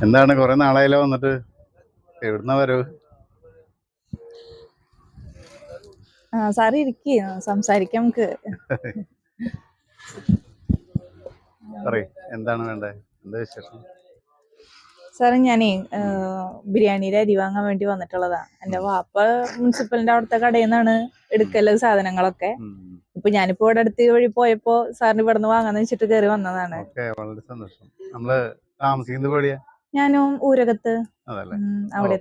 എന്താണ് കുറെ നാളായാലോ വന്നിട്ട്? എവിടുന്ന വരവ്? സാറ് ഇരിക്കുക, സംസാരിക്കാം നമുക്ക്. പറയ്, എന്താണ് വേണ്ടേ? എന്താ വിശേഷം? സാറേ, ഞാനേ ബിരിയാണിയുടെ അരി വാങ്ങാൻ വേണ്ടി വന്നിട്ടുള്ളതാ. എന്റെ വാപ്പ മുനിസിപ്പലിന്റെ അവിടുത്തെ കടയിൽ നിന്നാണ് എടുക്കല് സാധനങ്ങളൊക്കെ. ഇപ്പൊ ഞാനിപ്പോ ഇവിടെ അടുത്ത് വഴി പോയപ്പോ സാറിന് ഇവിടെ നിന്ന് വാങ്ങാന്ന് വെച്ചിട്ട് കയറി വന്നതാണ്. വളരെ സന്തോഷം. നമ്മള് താമസിക്കുന്നത് എവിടെയാ? ഞാനും ഊരകത്ത് അതല്ലേ, അവിടെ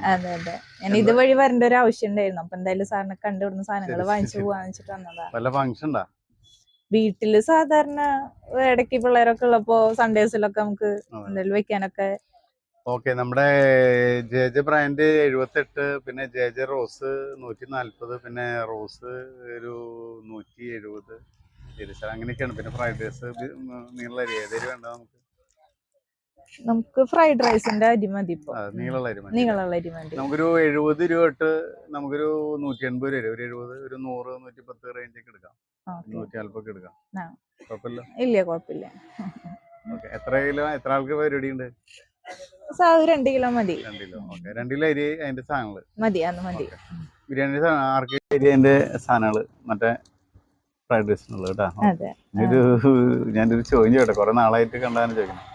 അതെ അതെ. ഞാൻ ഇതുവഴി വരേണ്ട ഒരു ആവശ്യം ഉണ്ടായിരുന്നു. അപ്പൊ എന്തായാലും സാറിനെ കണ്ടു ഇവിടുന്ന് സാധനങ്ങൾ വാങ്ങിച്ചു പോവാന്ന് വെച്ചിട്ട് വന്നതാ. വല്ല ഫംഗ്ഷൻ ഉണ്ടാ? വീട്ടില് സാധാരണ ഇടയ്ക്ക് പിള്ളേരൊക്കെ ഉള്ളപ്പോ സൺഡേസിലൊക്കെ നമുക്ക് എന്തെങ്കിലും വെക്കാനൊക്കെ. നമ്മുടെ ജെ ബ്രാൻഡ് 78, പിന്നെ ജെ റോസ് 140, പിന്നെ റോസ് ഒരു 170 അങ്ങനെയൊക്കെയാണ്. പിന്നെ ഫ്രൈഡ് റൈസ് നീള അരി, ഏതൊരു വേണ്ട നമുക്ക് ഫ്രൈഡ് റൈസിന്റെ അരി മതി. ഇപ്പൊ നീളമുള്ള അരി മതി. നമുക്കൊരു 70 രൂപ തൊട്ട് നമുക്കൊരു 180 രൂപ, ഒരു 70, ഒരു 100, 110 റേഞ്ച് ഒക്കെ എടുക്കാം. 140 ഒക്കെ എടുക്കാം. കുഴപ്പമില്ല. ഇല്ല, കുഴപ്പമില്ല. എത്ര ആൾക്ക് പരിപാടി ഉണ്ട്? 2 കിലോ മതി. 2 കിലോ. 2 കിലോ അരി അതിന്റെ സാധനങ്ങള് മതി. ബിരിയാണി ആർക്ക് അരി അതിന്റെ സാധനങ്ങള് മറ്റേ ഫ്രൈഡ് റൈസിനുള്ളത് കേട്ടോ. ഞാനൊരു ചോദ്യം ചോട്ടെ, കുറെ നാളായിട്ട് കണ്ടാണ് ചോദിക്കുന്നത്.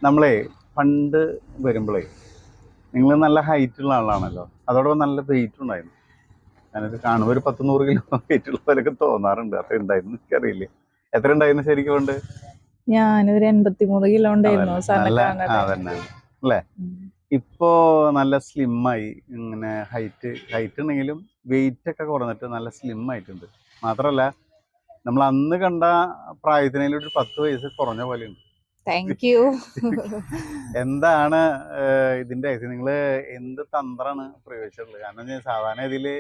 നമ്മളെ പണ്ട് വരുമ്പോഴേ നിങ്ങൾ നല്ല ഹൈറ്റ് ഉള്ള ആളാണല്ലോ, അതോടൊപ്പം നല്ല വെയിറ്റ് ഉണ്ടായിരുന്നു. ഞാനത് കാണുമ്പോൾ ഒരു 10-100 കിലോ വെയിറ്റ് ഉള്ള പോലൊക്കെ തോന്നാറുണ്ട്. അത്ര ഉണ്ടായിരുന്നു, എനിക്കറിയില്ലേ എത്ര ഉണ്ടായിരുന്നു ശരിക്കും. കൊണ്ട് ഞാനൊരു 83 കിലോ ഉണ്ടായിരുന്നു അതന്നെ അല്ലേ. ഇപ്പോ നല്ല സ്ലിം ആയി. ഇങ്ങനെ ഹൈറ്റ് ഉണ്ടെങ്കിലും വെയിറ്റ് ഒക്കെ കുറഞ്ഞിട്ട് നല്ല സ്ലിം ആയിട്ടുണ്ട്. മാത്രല്ല നമ്മൾ അന്ന് കണ്ട പ്രായത്തിനേലും ഒരു 10 വയസ്സ് കുറഞ്ഞ പോലെയുണ്ട്. Thank you. എന്താണ് ഇതിന്റെ നിങ്ങൾ എന്ത് തന്ത്രമാണ് പ്രയോഗിച്ചിട്ടുള്ളത്? കാരണം സാധാരണ ഇതില്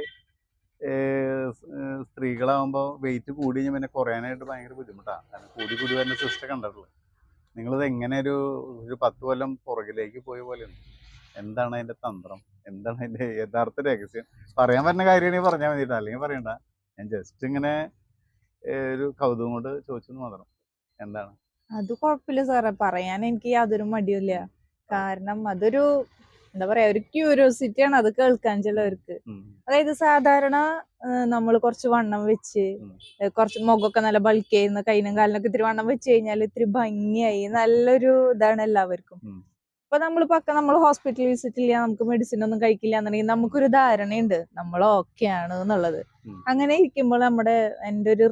സ്ത്രീകളാവുമ്പോ വെയിറ്റ് കൂടി കഴിഞ്ഞാൽ പിന്നെ കുറയാനായിട്ട് ഭയങ്കര ബുദ്ധിമുട്ടാണ്. കാരണം കൂടി വരുന്ന സിസ്റ്റം കണ്ടിട്ടുള്ളത്. നിങ്ങളിത് എങ്ങനെ ഒരു 10 കൊല്ലം പുറകിലേക്ക് പോയ പോലെയുണ്ട്. എന്താണ് അതിന്റെ തന്ത്രം? എന്താണ് അതിന്റെ യഥാർത്ഥ രഹസ്യം? പറയാൻ പറ്റുന്ന കാര്യമാണെങ്കിൽ പറഞ്ഞാൽ മതിട്ടോ, അല്ലെങ്കിൽ പറയണ്ട. ഞാൻ ജസ്റ്റ് ഇങ്ങനെ ഒരു കൗതുകം കൊണ്ട് ചോദിച്ചെന്ന് മാത്രം. എന്താണ് അത്? കുഴപ്പമില്ല സാറേ, പറയാൻ എനിക്ക് യാതൊരു മടിയില്ല. കാരണം അതൊരു എന്താ പറയാ, ഒരു ക്യൂരിയോസിറ്റിയാണ് അത് കേൾക്കാൻ ചിലവർക്ക്. അതായത് സാധാരണ നമ്മൾ കുറച്ച് വണ്ണം വെച്ച് കുറച്ച് മുഖമൊക്കെ നല്ല ബൾക്ക് ചെയ്യുന്ന, കൈനും കാലിനൊക്കെ ഇത്തിരി വണ്ണം വെച്ച് കഴിഞ്ഞാൽ ഇത്തിരി ഭംഗിയായി നല്ലൊരു ഇതാണ് എല്ലാവർക്കും. അപ്പൊ നമ്മൾ ഹോസ്പിറ്റലിൽ വിസിറ്റ് ചെയ്യാൻ, നമുക്ക് മെഡിസിൻ ഒന്നും കഴിക്കില്ല എന്നുണ്ടെങ്കിൽ നമുക്കൊരു ധാരണയുണ്ട് നമ്മൾ ഓക്കെ ആണ് എന്നുള്ളത്. അങ്ങനെ ഇരിക്കുമ്പോൾ എൻ്റെ ഒരു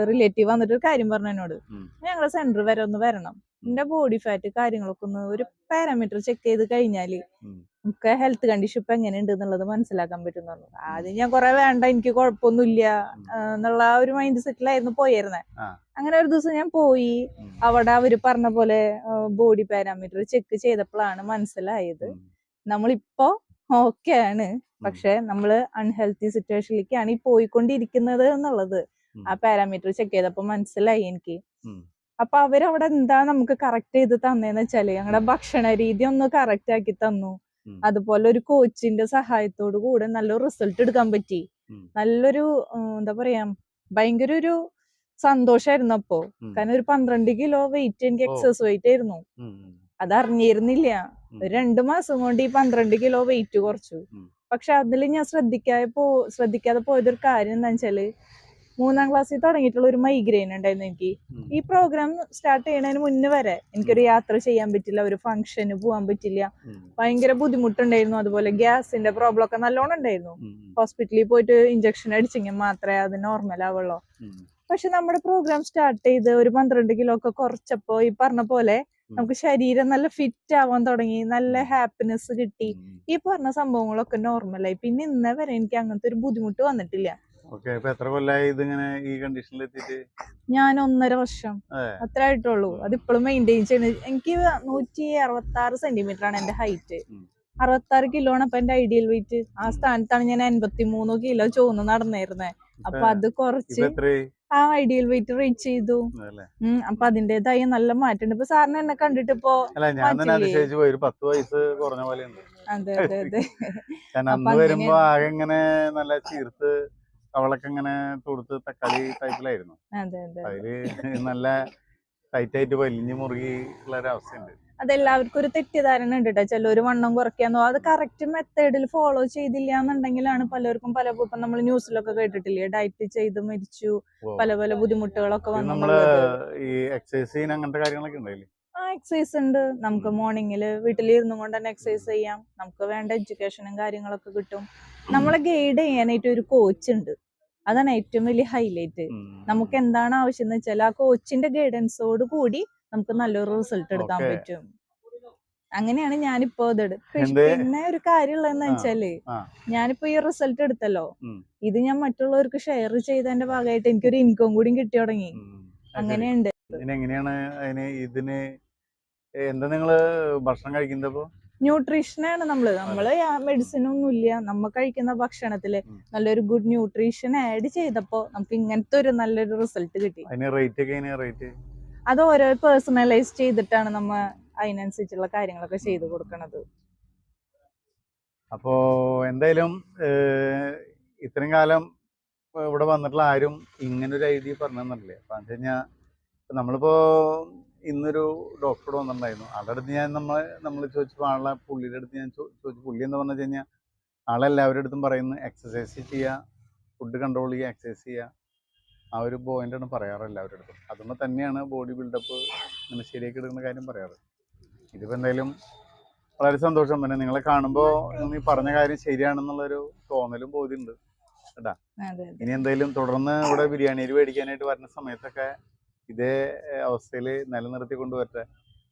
റിലേറ്റീവ് വന്നിട്ട് ഒരു കാര്യം പറഞ്ഞു എന്നോട്, ഞങ്ങളെ സെന്റർ വരെ ഒന്ന് വരണം, എന്റെ ബോഡി ഫാറ്റ് കാര്യങ്ങളൊക്കെ ഒന്ന് ഒരു പാരാമീറ്റർ ചെക്ക് ചെയ്ത് കഴിഞ്ഞാല് നമുക്ക് ഹെൽത്ത് കണ്ടീഷൻ ഇപ്പൊ എങ്ങനെയുണ്ട് എന്നുള്ളത് മനസ്സിലാക്കാൻ പറ്റുന്നുള്ളൂ. ആദ്യം ഞാൻ കുറെ വേണ്ട, എനിക്ക് കുഴപ്പമൊന്നുമില്ല എന്നുള്ള ഒരു മൈൻഡ് സെറ്റിലായിരുന്നു പോയിരുന്നേ. അങ്ങനെ ഒരു ദിവസം ഞാൻ പോയി, അവിടെ അവര് പറഞ്ഞ പോലെ ബോഡി പാരാമീറ്റർ ചെക്ക് ചെയ്തപ്പോഴാണ് മനസ്സിലായത് നമ്മളിപ്പോ ഓക്കെ ആണ്, പക്ഷെ നമ്മള് അൺഹെൽത്തി സിറ്റുവേഷനിലേക്കാണ് ഈ പോയിക്കൊണ്ടിരിക്കുന്നത് എന്നുള്ളത് ആ പാരാമീറ്റർ ചെക്ക് ചെയ്തപ്പോ മനസ്സിലായി എനിക്ക്. അപ്പൊ അവരവിടെ എന്താ നമുക്ക് കറക്റ്റ് ചെയ്ത് തന്നേന്ന് വെച്ചാല് ഞങ്ങളുടെ ഭക്ഷണ രീതി ഒന്ന് കറക്റ്റ് ആക്കി തന്നു. അതുപോലെ ഒരു കോച്ചിന്റെ സഹായത്തോടു കൂടെ നല്ലൊരു റിസൾട്ട് എടുക്കാൻ പറ്റി. നല്ലൊരു എന്താ പറയാ, ഭയങ്കര ഒരു സന്തോഷായിരുന്നു അപ്പോ. കാരണം ഒരു 12 കിലോ വെയിറ്റ് എനിക്ക് എക്സസ് വെയിറ്റ് ആയിരുന്നു. അതറിഞ്ഞിരുന്നില്ല. 2 മാസം കൊണ്ട് ഈ 12 കിലോ വെയിറ്റ് കുറച്ചു. പക്ഷെ അതിൽ ഞാൻ ശ്രദ്ധിക്കാതെ പോയതൊരു കാര്യം എന്താ വെച്ചാല്, 3ാം ക്ലാസ്സിൽ തുടങ്ങിയിട്ടുള്ള ഒരു മൈഗ്രെയിൻ ഉണ്ടായിരുന്നു എനിക്ക്. ഈ പ്രോഗ്രാം സ്റ്റാർട്ട് ചെയ്യുന്നതിന് മുന്നേ വരെ എനിക്കൊരു യാത്ര ചെയ്യാൻ പറ്റില്ല, ഒരു ഫംഗ്ഷന് പോകാൻ പറ്റില്ല, ഭയങ്കര ബുദ്ധിമുട്ടുണ്ടായിരുന്നു. അതുപോലെ ഗ്യാസിന്റെ പ്രോബ്ലം ഒക്കെ നല്ലോണം ഉണ്ടായിരുന്നു. ഹോസ്പിറ്റലിൽ പോയിട്ട് ഇഞ്ചക്ഷൻ അടിച്ചെങ്കിൽ മാത്രമേ അത് നോർമൽ ആവുള്ളൂ. പക്ഷെ നമ്മുടെ പ്രോഗ്രാം സ്റ്റാർട്ട് ചെയ്ത് ഒരു 12 കിലോ ഒക്കെ കുറച്ചപ്പോ ഈ പറഞ്ഞ പോലെ നമുക്ക് ശരീരം നല്ല ഫിറ്റ് ആവാൻ തുടങ്ങി, നല്ല ഹാപ്പിനെസ് കിട്ടി. ഈ പറഞ്ഞ സംഭവങ്ങളൊക്കെ നോർമലായി. പിന്നെ ഇന്നേ വരെ എനിക്ക് അങ്ങനത്തെ ഒരു ബുദ്ധിമുട്ട് വന്നിട്ടില്ല. എത്ര കൊല്ലായി ഇതിങ്ങനെ ഈ കണ്ടീഷനിൽ എത്തിയിട്ട്? ഞാൻ 1.5 വർഷം അത്ര ആയിട്ടുള്ളൂ. അതിപ്പോഴും മെയിൻറ്റെയിൻ ചെയ്യുന്നത്. എനിക്ക് 166 സെന്റിമീറ്റർ ആണ് എന്റെ ഹൈറ്റ്. 66 കിലോ ആണ് അപ്പൊ എന്റെ ഐഡിയൽ വെയിറ്റ്. ആ സ്ഥാനത്താണ് ഞാൻ 83 കിലോ ചോന്ന് നടന്നിരുന്നത്. അപ്പൊ അത് കുറച്ച് ആ ഐഡിയൽ വെയിറ്റ് റീച്ച് ചെയ്തു. അപ്പൊ അതിന്റേതായ നല്ല മാറ്റമുണ്ട്. ഇപ്പൊ സാറിന് എന്നെ കണ്ടിട്ട് ഇപ്പൊ അതെ. അതെ. വരുമ്പോ ആകെ ഇങ്ങനെ നല്ല ചീർത്ത് അവളൊക്കെ ഇങ്ങനെ തൊടുത്ത് തക്കാളി ടൈപ്പിലായിരുന്നു. അതില് നല്ല ടൈറ്റ് ആയിട്ട് വലിഞ്ഞു മുറുകി ഉള്ള ഒരു അവസ്ഥയുണ്ട്. അതെല്ലാവർക്കും ഒരു തെറ്റിദ്ധാരണ ഉണ്ട് കേട്ടോ. ചിലര് വണ്ണം കുറയ്ക്കാന്നോ, അത് കറക്റ്റ് മെത്തേഡിൽ ഫോളോ ചെയ്തില്ല എന്നുണ്ടെങ്കിലാണ് പലർക്കും പല, ഇപ്പൊ നമ്മൾ ന്യൂസിലൊക്കെ കേട്ടിട്ടില്ലേ, ഡയറ്റ് ചെയ്ത് മരിച്ചു, പല പല ബുദ്ധിമുട്ടുകളൊക്കെ നമ്മള് വന്നു. ഈ എക്സസൈസ് ചെയ്യുന്ന അങ്ങനത്തെ കാര്യങ്ങളൊക്കെ ഉണ്ടായില്ലേ? ആ, എക്സസൈസ് ഉണ്ട്. നമുക്ക് മോർണിംഗിൽ വീട്ടിലിരുന്നു കൊണ്ട് തന്നെ എക്സസൈസ് ചെയ്യാം. നമുക്ക് വേണ്ട എഡ്യൂക്കേഷനും കാര്യങ്ങളൊക്കെ കിട്ടും. നമ്മളെ ഗൈഡ് ചെയ്യാനായിട്ട് ഒരു കോച്ച് ഉണ്ട്. അതാണ് ഏറ്റവും വലിയ ഹൈലൈറ്റ്. നമുക്ക് എന്താണ് ആവശ്യം എന്ന് വെച്ചാൽ ആ കോച്ചിന്റെ ഗൈഡൻസോട് കൂടി നമുക്ക് നല്ലൊരു റിസൾട്ട് എടുക്കാൻ പറ്റും. അങ്ങനെയാണ് ഞാനിപ്പോ പിന്നെ ഒരു കാര്യമുള്ളതെന്ന് വെച്ചാല്, ഞാനിപ്പോ ഈ റിസൾട്ട് എടുത്തല്ലോ, ഇത് ഞാൻ മറ്റുള്ളവർക്ക് ഷെയർ ചെയ്തതിന്റെ ഭാഗമായിട്ട് എനിക്കൊരു ഇൻകം കൂടി കിട്ടി തുടങ്ങി. അങ്ങനെയുണ്ട്. എങ്ങനെയാണ് അതിന് ഇതിന് എന്താ നിങ്ങള് ഭക്ഷണം കഴിക്കുന്നപ്പോ? ന്യൂട്രീഷനാണ് നമ്മള് മെഡിസിൻ ഒന്നും ഇല്ല. നമ്മ കഴിക്കുന്ന ഭക്ഷണത്തില് നല്ലൊരു ഗുഡ് ന്യൂട്രീഷൻ ആഡ് ചെയ്തപ്പോ നമുക്ക് ഇങ്ങനത്തെ ഒരു നല്ലൊരു റിസൾട്ട് കിട്ടി. അത് ഓരോ പേഴ്സണലൈസ് ചെയ്തിട്ടാണ് നമ്മ അതിനനുസരിച്ചുള്ള കാര്യങ്ങളൊക്കെ ചെയ്തു കൊടുക്കണത്. അപ്പോ എന്തായാലും ഇത്രയും കാലം ഇവിടെ വന്നിട്ടുള്ള ആരും ഇങ്ങനൊരു ഐഡിയ പറഞ്ഞു തന്നിട്ടില്ലേ? അപ്പൊ എന്ന് വെച്ചുകഴിഞ്ഞാൽ നമ്മളിപ്പോ ഇന്നൊരു ഡോക്ടറോട് വന്നിട്ടുണ്ടായിരുന്നു. ആളുടെ അടുത്ത് നമ്മൾ ചോദിച്ചപ്പോൾ പുള്ളിയുടെ അടുത്ത് ഞാൻ ചോദിച്ചു. പുള്ളി എന്ന് പറഞ്ഞു കഴിഞ്ഞാൽ ആളെല്ലാവരുടെ അടുത്തും പറയുന്നത് എക്സസൈസ് ചെയ്യുക, ഫുഡ് കൺട്രോൾ ചെയ്യുക, എക്സസൈസ് ചെയ്യുക, ആ ഒരു പോയിന്റാണ് പറയാറ് എല്ലാവരുടെ അടുത്തും. അതുകൊണ്ട് തന്നെയാണ് ബോഡി ബിൽഡപ്പ് ഇങ്ങനെ ശരിയാക്കി എടുക്കുന്ന കാര്യം പറയാറ്. ഇതിപ്പോൾ എന്തായാലും വളരെ സന്തോഷം. പിന്നെ നിങ്ങളെ കാണുമ്പോൾ നീ പറഞ്ഞ കാര്യം ശരിയാണെന്നുള്ളൊരു തോന്നലും ബോധ്യമുണ്ട് കേട്ടാ. ഇനി എന്തായാലും തുടർന്ന് ഇവിടെ ബിരിയാണി മേടിക്കാനായിട്ട് വരുന്ന സമയത്തൊക്കെ ഇതേ അവസ്ഥയിൽ നിലനിർത്തി കൊണ്ടുവരട്ടെ.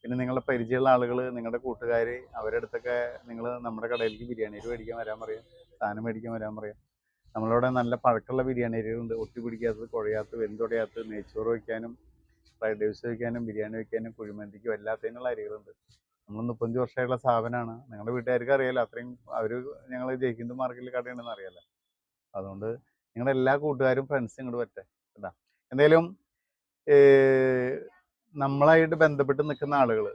പിന്നെ നിങ്ങളെ പരിചയമുള്ള ആളുകൾ, നിങ്ങളുടെ കൂട്ടുകാർ, അവരുടെ അടുത്തൊക്കെ നിങ്ങൾ നമ്മുടെ കടയിലേക്ക് ബിരിയാണി മേടിക്കാൻ വരാൻ പറയാം, സാധനം മേടിക്കാൻ വരാൻ പറയാം. നമ്മളിവിടെ നല്ല പഴക്കമുള്ള ബിരിയാണി അരികളുണ്ട്. ഒട്ടി പിടിക്കാത്തത്, കുഴയാത്തത്, വെന്തുടയാത്തത്, നെയ്ച്ചോറ് വയ്ക്കാനും ഫ്രൈഡ് റൈസ് വയ്ക്കാനും ബിരിയാണി വയ്ക്കാനും കുഴിമന്തിക്കും എല്ലാത്തിനുള്ള അരികളുണ്ട്. നമ്മൾ 35 വർഷമായുള്ള സ്ഥാപനമാണ്. നിങ്ങളുടെ വീട്ടുകാർക്ക് അറിയാലോ, അത്രയും അവർ ഞങ്ങൾ ജയിക്കുന്നത് മാർക്കറ്റിൽ കടയുണ്ടെന്ന് അറിയാലോ. അതുകൊണ്ട് നിങ്ങളുടെ എല്ലാ കൂട്ടുകാരും ഫ്രണ്ട്സും ഇങ്ങോട്ട് പറ്റേ കേട്ടാ. എന്തായാലും നമ്മളായിട്ട് ബന്ധപ്പെട്ട് നിൽക്കുന്ന ആളുകൾ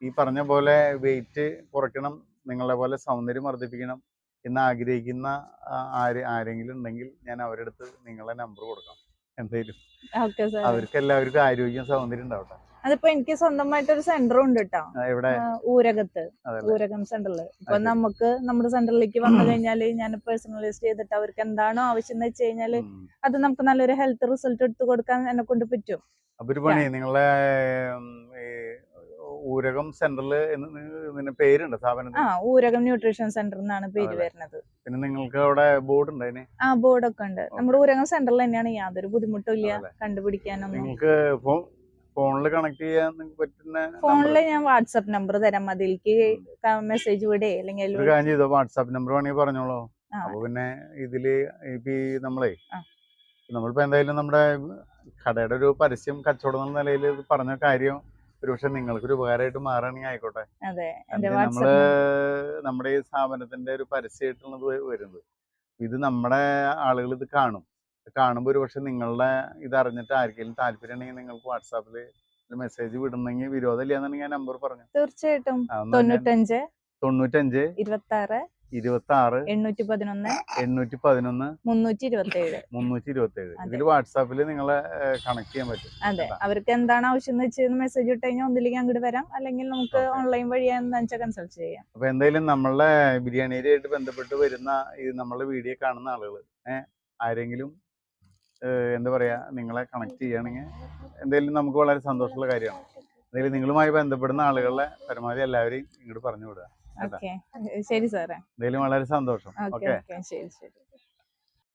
ഈ പറഞ്ഞ പോലെ വെയിറ്റ് കുറയ്ക്കണം, നിങ്ങളെ പോലെ സൗന്ദര്യം വർദ്ധിപ്പിക്കണം എന്ന് ആഗ്രഹിക്കുന്ന ആരെങ്കിലും ഉണ്ടെങ്കിൽ ഞാൻ അവരുടെ അടുത്ത് നിങ്ങളെ നമ്പർ കൊടുക്കാം. എന്തായാലും അവർക്ക് എല്ലാവർക്കും ആരോഗ്യം സൗന്ദര്യം ഉണ്ടാവട്ടെ. അതിപ്പോ എനിക്ക് സ്വന്തമായിട്ട് ഒരു സെന്റർ ഉണ്ട് കേട്ടോ, ഊരകം സെന്ററിൽ. ഇപ്പൊ നമുക്ക് നമ്മുടെ സെന്ററിലേക്ക് വന്നു കഴിഞ്ഞാല് ഞാൻ പേഴ്സണലൈസ് ചെയ്തിട്ട് അവർക്ക് എന്താണോ ആവശ്യം എന്ന് വെച്ച് കഴിഞ്ഞാല് അത് നമുക്ക് നല്ലൊരു ഹെൽത്ത് റിസൾട്ട് എടുത്തു കൊടുക്കാൻ എന്നെ കൊണ്ട് പറ്റും. അപ്പൊ ഒരു പണി, നിങ്ങളെ ഊരകം സെന്ററിൽ പേരുണ്ട് സ്ഥാപനത്തിന്? ഊരകം ന്യൂട്രീഷൻ സെന്റർ എന്നാണ് പേര് വരുന്നത്. പിന്നെ നിങ്ങൾക്ക് അവിടെ ബോർഡ് ഉണ്ട്? ബോർഡൊക്കെ ഉണ്ട്. നമ്മുടെ ഊരകം സെന്ററിൽ തന്നെയാണ്, യാതൊരു ബുദ്ധിമുട്ടും ഇല്ല കണ്ടുപിടിക്കാനൊന്നും. നിങ്ങൾക്ക് ഫോണിൽ കണക്ട് ചെയ്യാൻ പറ്റുന്ന ഫോണില് ഞാൻ വാട്സാപ്പ് നമ്പർ തരാം, അതിലേക്ക് മെസ്സേജ് വിടേ അല്ലെങ്കിൽ വാട്സാപ്പ് നമ്പർ വേണമെങ്കിൽ പറഞ്ഞോളൂ. അപ്പൊ പിന്നെ ഇതില് നമ്മളിപ്പോ എന്തായാലും നമ്മുടെ കടയുടെ ഒരു പരസ്യം കച്ചവടം എന്ന നിലയിൽ പറഞ്ഞ കാര്യം ഒരുപക്ഷെ നിങ്ങൾക്കൊരു ഉപകാരമായിട്ട് മാറുകയാണെങ്കിൽ ആയിക്കോട്ടെ. നമ്മള് നമ്മുടെ ഈ സ്ഥാപനത്തിന്റെ ഒരു പരസ്യമായിട്ടുള്ളത് വരുന്നത്, ഇത് നമ്മുടെ ആളുകൾ ഇത് കാണുമ്പോൾ ഒരു പക്ഷെ നിങ്ങളുടെ ഇത് അറിഞ്ഞിട്ട് ആർക്കെങ്കിലും താല്പര്യം ഉണ്ടെങ്കിൽ നിങ്ങൾക്ക് വാട്സാപ്പിൽ മെസ്സേജ് വിടണമെങ്കിൽ വിരോധമില്ല എന്നുണ്ടെങ്കിൽ ഞാൻ നമ്പർ പറഞ്ഞു. തീർച്ചയായിട്ടും 95 26 811 327 ഇതിൽ വാട്സാപ്പിൽ നിങ്ങളെ കണക്ട് ചെയ്യാൻ പറ്റും. അതെ, അവർക്ക് എന്താണ് ആവശ്യം എന്ന് വെച്ചാൽ മെസ്സേജ് ഇട്ട് കഴിഞ്ഞാൽ ഒന്നിലേക്ക് അങ്ങോട്ട് വരാം, അല്ലെങ്കിൽ നമുക്ക് ഓൺലൈൻ വഴി കൺസൾട്ട് ചെയ്യാം. അപ്പൊ എന്തായാലും നമ്മളെ ബിരിയാണിയായിട്ട് ബന്ധപ്പെട്ട് വരുന്ന ഈ നമ്മളെ വീഡിയോ കാണുന്ന ആളുകൾ ആരെങ്കിലും എന്താ പറയാ നിങ്ങളെ കണക്ട് ചെയ്യുകയാണെങ്കിൽ എന്തായാലും നമുക്ക് വളരെ സന്തോഷമുള്ള കാര്യമാണ്. എന്തായാലും നിങ്ങളുമായി ബന്ധപ്പെടുന്ന ആളുകളെ പരമാവധി എല്ലാവരെയും ഇങ്ങോട്ട് പറഞ്ഞു വിടുക. ശരി സാറേ, എന്തായാലും വളരെ സന്തോഷം. ഓക്കെ, ശരി.